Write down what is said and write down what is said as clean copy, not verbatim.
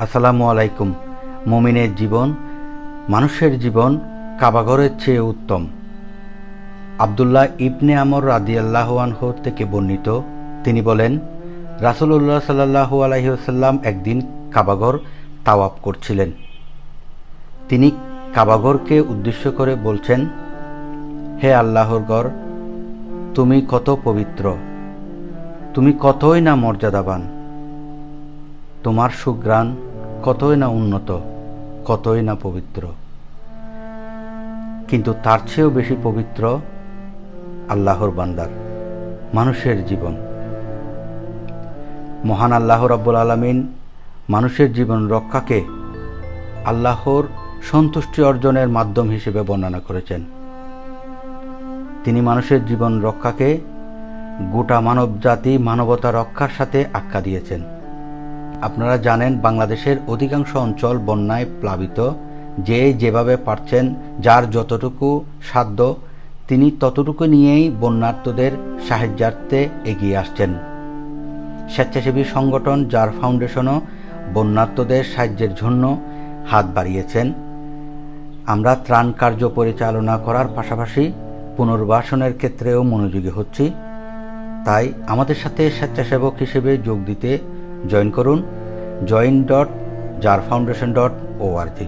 আসসালামু আলাইকুম। মুমিনের জীবন, মানুষের জীবন কাবাঘরের চেয়ে উত্তম। আব্দুল্লাহ ইবনে আমর রাদিয়াল্লাহু আনহু থেকে বর্ণিত, তিনি বলেন, রাসূলুল্লাহ সাল্লাল্লাহু আলাইহি ওয়াসাল্লাম একদিন কাবাঘর তাওয়াফ করছিলেন। তিনি কাবাঘরকে উদ্দেশ্য করে বলছেন, হে আল্লাহর ঘর, তুমি কত পবিত্র, তুমি কতই না মর্যাদাবান, তোমার সুঘ্রাণ কতই না উন্নত, কতই না পবিত্র। কিন্তু তার চেয়েও বেশি পবিত্র আল্লাহর বান্দার, মানুষের জীবন। মহান আল্লাহ রাব্বুল আলামিন মানুষের জীবন রক্ষাকে আল্লাহর সন্তুষ্টি অর্জনের মাধ্যম হিসেবে বর্ণনা করেছেন। তিনি মানুষের জীবন রক্ষাকে গোটা মানবজাতি মানবতা রক্ষার সাথে আখ্যা দিয়েছেন। আপনারা জানেন, বাংলাদেশের অধিকাংশ অঞ্চল বন্যায় প্লাবিত। যে যেভাবে পারছেন, যার যতটুকু সাধ্য, তিনি ততটুকু নিয়েই বন্যার্তদের সাহায্যার্থে এগিয়ে আসছেন। স্বেচ্ছাসেবী সংগঠন জার ফাউন্ডেশনও বন্যার্তদের সাহায্যের জন্য হাত বাড়িয়েছেন। আমরা ত্রাণ কার্য পরিচালনা করার পাশাপাশি পুনর্বাসনের ক্ষেত্রেও মনোযোগী হচ্ছি। তাই আমাদের সাথে স্বেচ্ছাসেবক হিসেবে যোগ দিতে জয়েন করুন join.jarfoundation.org।